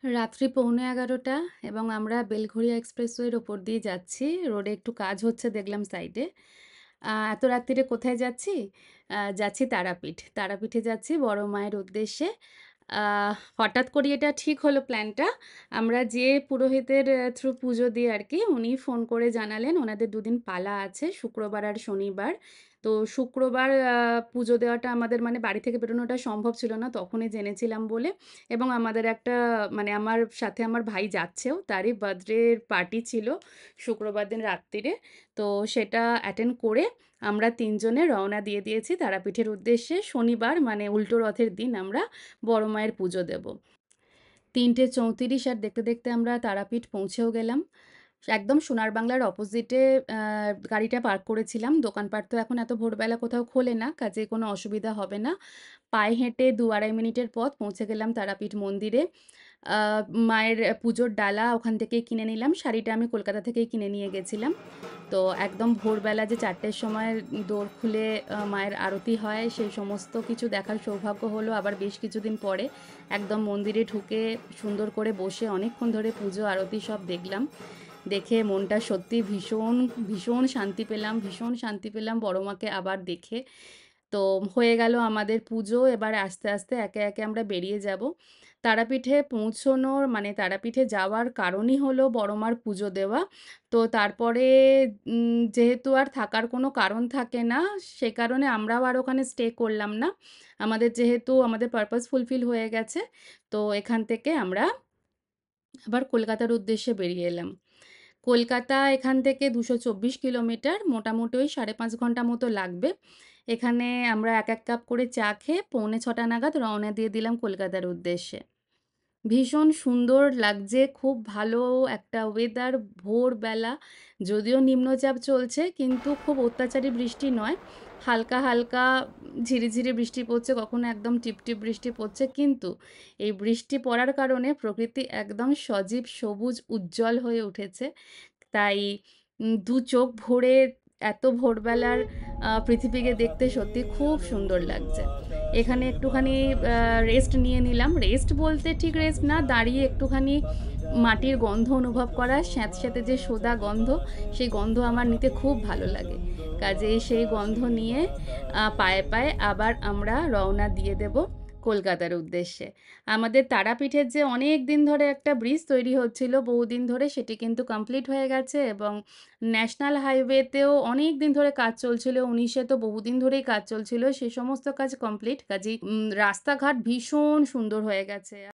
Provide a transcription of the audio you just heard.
রাত্রি 11:45 এবং আমরা বেলঘরিয়া এক্সপ্রেসওয়ের ওপর দিয়ে যাচ্ছি। রোডে একটু কাজ হচ্ছে দেখলাম সাইডে। এত রাত্তিরে কোথায় যাচ্ছি? যাচ্ছি তারাপীঠ। তারাপীঠে যাচ্ছি বড় মায়ের উদ্দেশ্যে। আ হঠাৎ করেই এটা ঠিক হলো প্ল্যানটা। আমরা যে পুরোহিতের থ্রু পুজো দিই আরকি, উনি ফোন করে জানালেন ওনাদের ২ দিন পালা আছে, শুক্রবার আর শনিবার। তো শুক্রবার পুজো দেওয়াটা আমাদের মানে বাড়ি থেকে বেরোনোটা সম্ভব ছিল না, তখনই জেনেছিলাম বলে। এবং আমাদের একটা মানে আমার সাথে আমার ভাই যাচ্ছেও, তারই বার্থডের পার্টি ছিল শুক্রবার দিন রাত্তিরে। তো সেটা অ্যাটেন্ড করে আমরা ৩ জনে রওনা দিয়ে দিয়েছি তারাপীঠের উদ্দেশ্যে। শনিবার মানে উল্টো রথের দিন আমরা বড় মায়ের পুজো দেব। ৩:৩৪ আর দেখতে, দেখতে আমরা তারাপীঠ পৌঁছেও গেলাম। একদম সোনার বাংলার অপোজিটে আ গাড়িটা পার্ক করেছিলাম। দোকানপাট তো এখন এত ভোরবেলা কোথাও খোলে না, কাজেই কোনো অসুবিধা হবে না। পায়ে হেঁটে ২-২.৫ মিনিটের পথ পৌঁছে গেলাম তারাপীঠ মন্দিরে। আ মায়ের পুজোর ডালা ওখান থেকেই কিনে নিলাম। শাড়িটা আমি কলকাতা থেকেই কিনে নিয়ে গেছিলাম। তো একদম ভোরবেলা যে ৪টের সময় দোর খুলে মায়ের আরতি হয়, সেই সমস্ত কিছু দেখার সৌভাগ্য হলো। আবার বেশ কিছুদিন পরে একদম মন্দিরে ঢুকে সুন্দর করে বসে অনেকক্ষণ ধরে পুজো আরতি সব দেখলাম। দেখে মনটা সত্যিই ভীষণ, ভীষণ শান্তি পেলাম, ভীষণ শান্তি পেলাম বড় মাকে আবার দেখে। তো হয়ে গেল আমাদের পুজো। এবার আস্তে, আস্তে একে, একে আমরা বেরিয়ে যাব। তারাপীঠে পৌঁছনোর মানে তারাপীঠে যাওয়ার কারণই হলো বড় মার পুজো দেওয়া। তো তারপরে যেহেতু আর থাকার কোনো কারণ থাকে না, সে কারণে আমরাও আর ওখানে স্টে করলাম না। আমাদের যেহেতু আমাদের পারপাস ফুলফিল হয়ে গেছে, তো এখান থেকে আমরা আবার কলকাতার উদ্দেশ্যে বেরিয়ে এলাম। কলকাতা এখান থেকে ২২৪ কিলোমিটার, মোটামুটি ওই ৫.৫ ঘন্টা মতো লাগবে। এখানে আমরা ১ কাপ করে চা খেয়ে ৬:৪ নাগাদ রওনা দিয়ে দিলাম কলকাতার উদ্দেশ্যে। ভীষণ সুন্দর লাগছে, খুব ভালো একটা ওয়েদার, ভোরবেলা। যদিও নিম্নচাপ চলছে কিন্তু খুব অত্যাচারী বৃষ্টি নয়। হালকা, হালকা ঝিরিঝিরি বৃষ্টি পড়ছে, কখনো একদম টিপটিপ বৃষ্টি পড়ছে। কিন্তু এই বৃষ্টি পড়ার কারণে প্রকৃতি একদম সজীব সবুজ উজ্জ্বল হয়ে উঠেছে। তাই ২ চোখ ভরে এত ভোরবেলার পৃথিবীকে দেখতে সত্যি খুব সুন্দর লাগছে। এখানে একটুখানি রেস্ট নিয়ে নিলাম। রেস্ট বলতে ঠিক রেস্ট না, দাঁড়িয়ে একটুখানি মাটির গন্ধ অনুভব করা, স্যাঁতস্যাঁতে যে সোঁদা গন্ধ, সেই গন্ধ আমার নিতে খুব ভালো লাগে। কাজেই সেই গন্ধ নিয়ে পায়ে, পায়ে আবার আমরা রওনা দিয়ে দেব কলকাতার উদ্দেশ্যে। আমাদের তারাপীঠের যে অনেক দিন ধরে একটা ব্রিজ তৈরি হচ্ছিল বহুদিন ধরে, সেটি কিন্তু কমপ্লিট হয়ে গেছে এবং ন্যাশনাল হাইওয়েতেও অনেক দিন ধরে কাজ চলছিল। ১৯ তো বহুদিন ধরেই কাজ চলছিল। সে সমস্ত কাজ কমপ্লিট। কাজেই রাস্তাঘাট ভীষণ সুন্দর হয়ে গেছে।